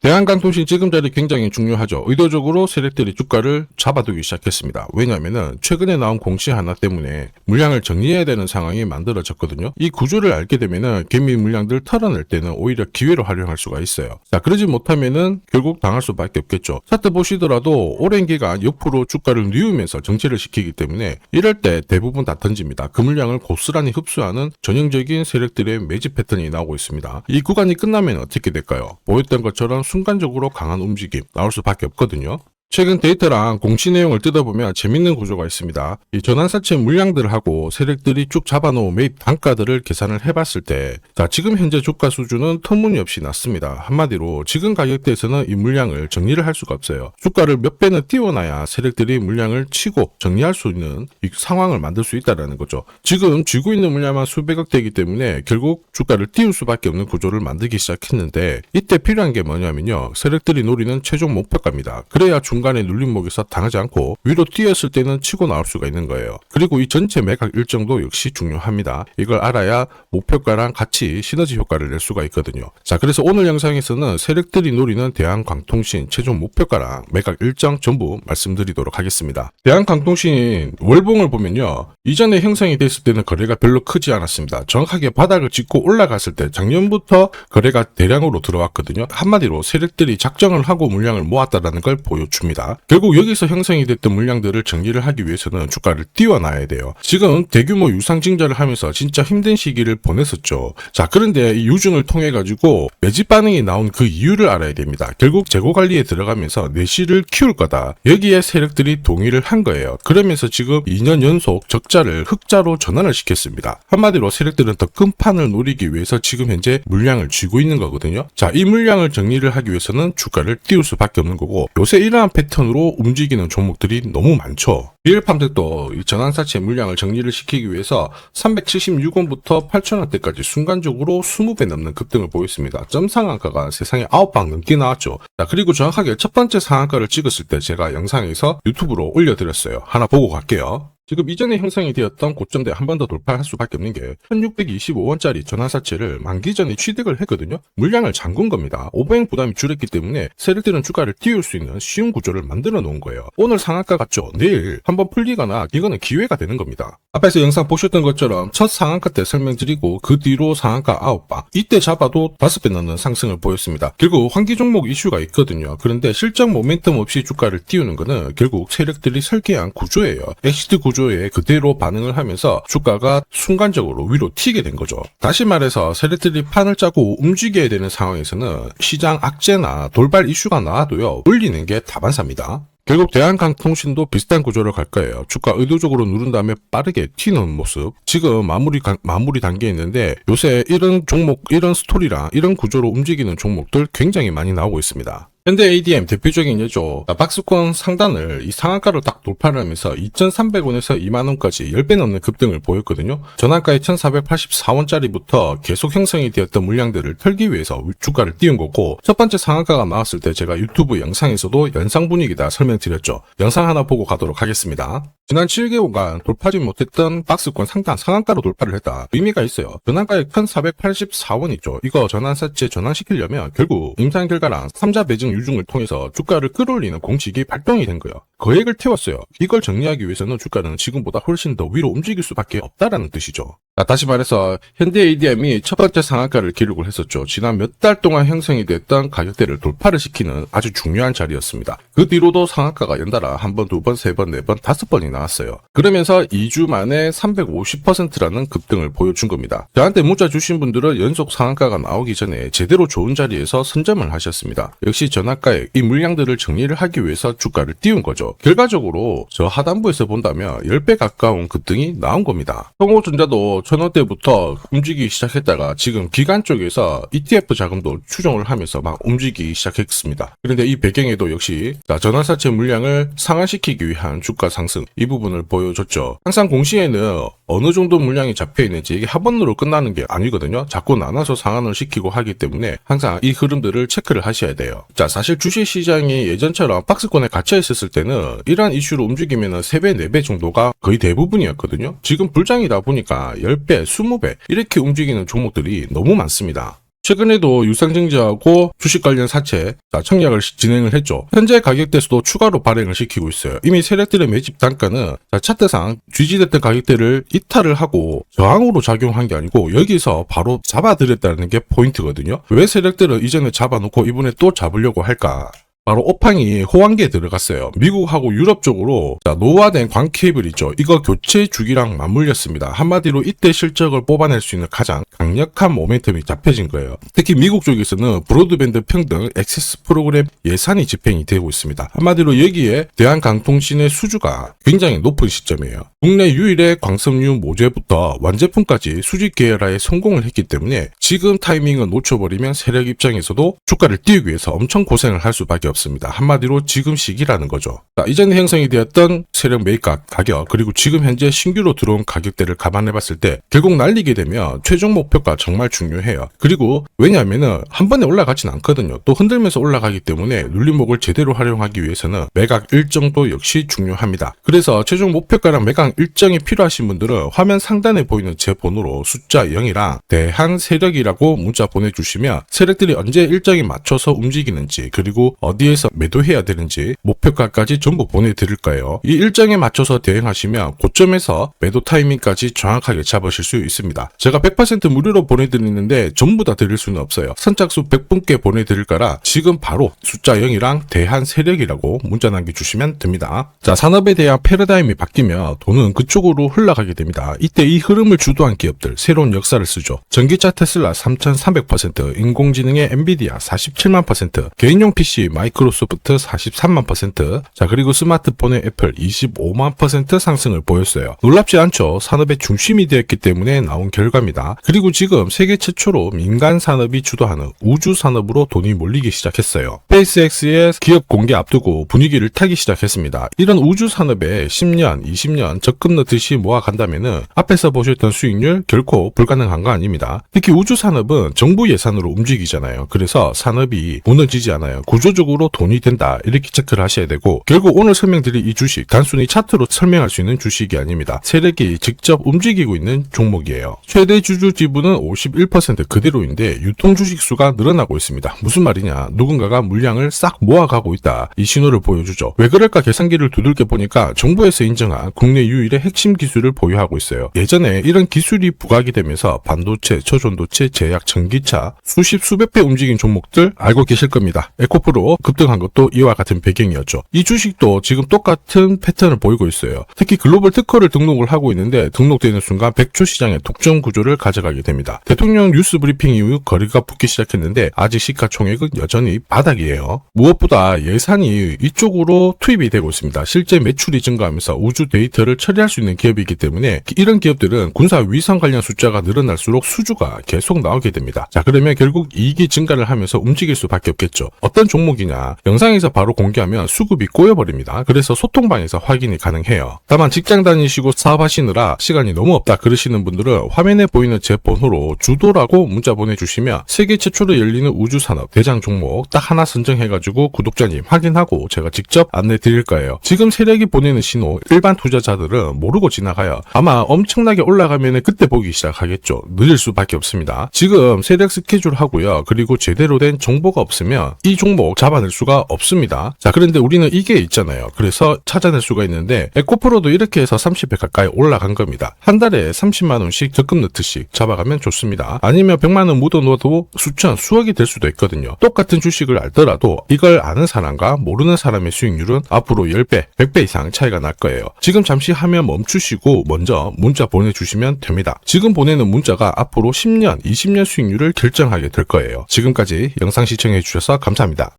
대한강통신 지금 자리 굉장히 중요하죠. 의도적으로 세력들이 주가를 잡아두기 시작했습니다. 왜냐하면 최근에 나온 공시 하나 때문에 물량을 정리해야 되는 상황이 만들어졌거든요. 이 구조를 알게 되면 개미 물량들 털어낼 때는 오히려 기회로 활용할 수가 있어요. 자, 그러지 못하면 결국 당할 수밖에 없겠죠. 차트 보시더라도 오랜 기간 옆으로 주가를 누우면서 정체를 시키기 때문에 이럴 때 대부분 다 던집니다. 그 물량을 고스란히 흡수하는 전형적인 세력들의 매집 패턴이 나오고 있습니다. 이 구간이 끝나면 어떻게 될까요? 보였던 것처럼 순간적으로 강한 움직임 나올 수밖에 없거든요. 최근 데이터랑 공시 내용을 뜯어보면 재밌는 구조가 있습니다. 이 전환사채 물량들하고 세력들이 쭉 잡아놓은 매입 단가들을 계산을 해봤을 때, 자, 지금 현재 주가 수준은 터무니없이 낮습니다. 한마디로 지금 가격대에서는 이 물량을 정리를 할 수가 없어요. 주가를 몇 배는 띄워놔야 세력들이 물량을 치고 정리할 수 있는 이 상황을 만들 수 있다는 거죠. 지금 쥐고 있는 물량만 수백억 대이기 때문에 결국 주가를 띄울 수밖에 없는 구조를 만들기 시작했는데, 이때 필요한 게 뭐냐면요, 세력들이 노리는 최종 목표가입니다. 그래야 중간에 눌림목에서 당하지 않고 위로 뛰었을 때는 치고 나올 수가 있는 거예요. 그리고 이 전체 매각 일정도 역시 중요합니다. 이걸 알아야 목표가랑 같이 시너지 효과를 낼 수가 있거든요. 자, 그래서 오늘 영상에서는 세력들이 노리는 대한강통신 최종 목표가랑 매각 일정 전부 말씀드리도록 하겠습니다. 대한강통신 월봉을 보면요, 이전에 형성이 됐을 때는 거래가 별로 크지 않았습니다. 정확하게 바닥을 찍고 올라갔을 때 작년부터 거래가 대량으로 들어왔거든요. 한마디로 세력들이 작정을 하고 물량을 모았다는 걸 보여줍니다. 결국 여기서 형성이 됐던 물량들을 정리를 하기 위해서는 주가를 띄워놔야 돼요. 지금 대규모 유상증자를 하면서 진짜 힘든 시기를 보냈었죠. 자, 그런데 이 유증을 통해 가지고 매집 반응이 나온 그 이유를 알아야 됩니다. 결국 재고 관리에 들어가면서 내실을 키울 거다. 여기에 세력들이 동의를 한 거예요. 그러면서 지금 2년 연속 적자를 흑자로 전환을 시켰습니다. 한마디로 세력들은 더 큰 판을 노리기 위해서 지금 현재 물량을 쥐고 있는 거거든요. 자, 이 물량을 정리를 하기 위해서는 주가를 띄울 수밖에 없는 거고, 요새 이러한 패턴으로 움직이는 종목들이 너무 많죠. 리얼팜들도 이 전환사채 물량을 정리를 시키기 위해서 376원부터 8,000원대까지 순간적으로 20배 넘는 급등을 보였습니다. 점 상한가가 세상에 9방 넘게 나왔죠. 자, 그리고 정확하게 첫 번째 상한가를 찍었을 때 제가 영상에서 유튜브로 올려드렸어요. 하나 보고 갈게요. 지금 이전에 형성이 되었던 고점대 한 번 더 돌파할 수밖에 없는 게 1625원짜리 전환사채를 만기 전에 취득을 했거든요. 물량을 잠근 겁니다. 오버행 부담이 줄었기 때문에 세력들은 주가를 띄울 수 있는 쉬운 구조를 만들어 놓은 거예요. 오늘 상한가 같죠? 내일 한번 풀리거나 이거는 기회가 되는 겁니다. 앞에서 영상 보셨던 것처럼 첫 상한가 때 설명드리고 그 뒤로 상한가 9방, 이때 잡아도 5배 넘는 상승을 보였습니다. 결국 환기 종목 이슈가 있거든요. 그런데 실적 모멘텀 없이 주가를 띄우는 거는 결국 세력들이 설계한 구조예요. 엑시트 구조에 그대로 반응을 하면서 주가가 순간적으로 위로 튀게 된 거죠. 다시 말해서 세력들이 판을 짜고 움직여야 되는 상황에서는 시장 악재나 돌발 이슈가 나와도요, 올리는 게 다반사입니다. 결국 대한강통신도 비슷한 구조를 갈 거예요. 주가 의도적으로 누른 다음에 빠르게 튀는 모습. 지금 마무리 단계에 있는데 요새 이런 종목, 이런 스토리랑 이런 구조로 움직이는 종목들 굉장히 많이 나오고 있습니다. 현대 ADM 대표적인 예죠. 박스권 상단을 이 상한가로 딱 돌파를 하면서 2,300원에서 2만원까지 10배 넘는 급등을 보였거든요. 전환가의 1,484원짜리부터 계속 형성이 되었던 물량들을 털기 위해서 주가를 띄운 거고, 첫 번째 상한가가 나왔을 때 제가 유튜브 영상에서도 연상 분위기다 설명드렸죠. 영상 하나 보고 가도록 하겠습니다. 지난 7개월간 돌파하지 못했던 박스권 상단 상한가로 돌파를 했다. 의미가 있어요. 전환가의 1,484원이죠. 이거 전환사채 전환시키려면 결국 임상 결과랑 3자 배증 유증을 통해서 주가를 끌어올리는 공식이 발동이 된 거예요. 거액을 태웠어요. 이걸 정리하기 위해서는 주가는 지금보다 훨씬 더 위로 움직일 수밖에 없다라는 뜻이죠. 자, 다시 말해서 현대 ADM이 첫 번째 상한가를 기록을 했었죠. 지난 몇 달 동안 형성이 됐던 가격대를 돌파를 시키는 아주 중요한 자리였습니다. 그 뒤로도 상한가가 연달아 한 번, 두 번, 세 번, 네 번, 5번이 나왔어요. 그러면서 2주 만에 350%라는 급등을 보여준 겁니다. 저한테 문자 주신 분들은 연속 상한가가 나오기 전에 제대로 좋은 자리에서 선점을 하셨습니다. 역시 전환가에 이 물량들을 정리를 하기 위해서 주가를 띄운 거죠. 결과적으로 저 하단부에서 본다면 10배 가까운 급등이 나온 겁니다. 성호전자도 1,000원대부터 움직이기 시작했다가 지금 기관 쪽에서 ETF 자금도 추정을 하면서 막 움직이기 시작했습니다. 그런데 이 배경에도 역시 전환사채 물량을 상환시키기 위한 주가 상승, 이 부분을 보여줬죠. 항상 공시에는 어느 정도 물량이 잡혀있는지 이게 한 번으로 끝나는 게 아니거든요. 자꾸 나눠서 상환을 시키고 하기 때문에 항상 이 흐름들을 체크를 하셔야 돼요. 자, 사실 주식시장이 예전처럼 박스권에 갇혀 있었을 때는 이러한 이슈로 움직이면 3배, 4배 정도가 거의 대부분이었거든요. 지금 불장이다 보니까 10배, 20배 이렇게 움직이는 종목들이 너무 많습니다. 최근에도 유상증자하고 주식 관련 사채 청약을 진행을 했죠. 현재 가격대에서도 추가로 발행을 시키고 있어요. 이미 세력들의 매집 단가는 차트상 지지됐던 가격대를 이탈을 하고 저항으로 작용한 게 아니고 여기서 바로 잡아들였다는 게 포인트거든요. 왜 세력들은 이전에 잡아놓고 이번에 또 잡으려고 할까? 바로 오팡이 호황기에 들어갔어요. 미국하고 유럽 쪽으로 노후화된 광 케이블 있죠. 이거 교체 주기랑 맞물렸습니다. 한마디로 이때 실적을 뽑아낼 수 있는 가장 강력한 모멘텀이 잡혀진 거예요. 특히 미국 쪽에서는 브로드밴드 평등 액세스 프로그램 예산이 집행이 되고 있습니다. 한마디로 여기에 대한강통신의 수주가 굉장히 높은 시점이에요. 국내 유일의 광섬유 모재부터 완제품까지 수직 계열화에 성공을 했기 때문에 지금 타이밍을 놓쳐버리면 세력 입장에서도 주가를 띄우기 위해서 엄청 고생을 할 수밖에 없습니다. 한마디로 지금 시기라는 거죠. 이전에 형성이 되었던 세력 매입가 가격 그리고 지금 현재 신규로 들어온 가격대를 감안해 봤을 때 결국 날리게 되면 최종 목표가 정말 중요해요. 그리고 왜냐하면은 한 번에 올라가진 않거든요. 또 흔들면서 올라가기 때문에 눌림목을 제대로 활용하기 위해서는 매각 일정도 역시 중요합니다. 그래서 최종 목표가랑 매각 일정이 필요하신 분들은 화면 상단에 보이는 제 번호로 숫자 0이랑 대한 세력이라고 문자 보내주시면 세력들이 언제 일정에 맞춰서 움직이는지 그리고 어디에서 매도해야 되는지 목표가까지 전부 보내드릴 거예요. 이 일정에 맞춰서 대응하시면 고점에서 매도 타이밍까지 정확하게 잡으실 수 있습니다. 제가 100% 무료로 보내드리는데 전부 다 드릴 수는 없어요. 선착순 100분께 보내드릴 거라 지금 바로 숫자 0이랑 대한 세력이라고 문자 남겨주시면 됩니다. 자, 산업에 대한 패러다임이 바뀌면 돈은 그쪽으로 흘러가게 됩니다. 이때 이 흐름을 주도한 기업들 새로운 역사를 쓰죠. 전기차 테슬라 3,300%, 인공지능의 엔비디아 47만%, 개인용 PC 마이크로소프트 43만%, 자 그리고 스마트폰의 애플 25만% 상승을 보였어요. 놀랍지 않죠? 산업의 중심이 되었기 때문에 나온 결과입니다. 그리고 지금 세계 최초로 민간 산업이 주도하는 우주 산업으로 돈이 몰리기 시작했어요. 스페이스X의 기업 공개 앞두고 분위기를 타기 시작했습니다. 이런 우주 산업에 10년, 20년 적금 넣듯이 모아간다면은 앞에서 보셨던 수익률 결코 불가능한 거 아닙니다. 특히 우주 산업은 정부 예산으로 움직이잖아요. 그래서 산업이 무너지지 않아요. 구조적으로 돈이 된다 이렇게 체크를 하셔야 되고 결국 오늘 설명드릴 이 주식 단순히 차트로 설명할 수 있는 주식이 아닙니다. 세력이 직접 움직이고 있는 종목이에요. 최대 주주 지분은 51% 그대로인데 유통 주식 수가 늘어나고 있습니다. 무슨 말이냐? 누군가가 물량을 싹 모아가고 있다. 이 신호를 보여주죠. 왜 그럴까 계산기를 두들겨 보니까 정부에서 인정한 국내 유일의 핵심 기술을 보유하고 있어요. 예전에 이런 기술이 부각이 되면서 반도체, 초전도체, 제약, 전기차 수십 수백 배 움직인 종목들 알고 계실 겁니다. 에코프로 급등한 것도 이와 같은 배경이었죠. 이 주식도 지금 똑같은 패턴을 보이고 있어요. 특히 글로벌 특허를 등록을 하고 있는데 등록되는 순간 백조 시장의 독점 구조를 가져가게 됩니다. 대통령 뉴스 브리핑 이후 거리가 붙기 시작했는데 아직 시가총액은 여전히 바닥이에요. 무엇보다 예산이 이쪽으로 투입이 되고 있습니다. 실제 매출이 증가하면서 우주 데이터를 처리할 수 있는 기업이기 때문에 이런 기업들은 군사 위상 관련 숫자가 늘어날수록 수주가 계속 나오게 됩니다. 자, 그러면 결국 이익이 증가를 하면서 움직일 수밖에 없겠죠. 어떤 종목이냐? 영상에서 바로 공개하면 수급이 꼬여버립니다. 그래서 소통방에서 확인이 가능해요. 다만 직장 다니시고 사업하시느라 시간이 너무 없다 그러시는 분들은 화면에 보이는 제 번호로 주도라고 문자 보내주시면 세계 최초로 열리는 우주산업 대장 종목 딱 하나 선정해가지고 구독자님 확인하고 제가 직접 안내 드릴 거예요. 지금 세력이 보내는 신호 일반 투자자들은 모르고 지나가요. 아마 엄청나게 올라가면 그때 보기 시작하겠죠. 늦을 수밖에 없습니다. 지금 세력 스케줄 하고요. 그리고 제대로 된 정보가 없으면 이 종목 잡아낼 수가 없습니다. 자, 그런데 우리는 이게 있잖아요. 그래서 찾아낼 수가 있는데 에코프로도 이렇게 해서 30배 가까이 올라간 겁니다. 한 달에 30만 원씩 적금 넣듯이 잡아가면 좋습니다. 아니면 100만 원 묻어놓아도 수천, 수억이 될 수도 있거든요. 똑같은 주식을 알더라도 이걸 아는 사람과 모르는 사람의 수익률은 앞으로 10배, 100배 이상 차이가 날 거예요. 지금 잠시 화면 멈추시고 먼저 문자 보내주시면 됩니다. 지금 보내는 문자가 앞으로 10년, 20년 수익률을 결정하게 될 거예요. 지금까지 영상 시청해주셔서 감사합니다.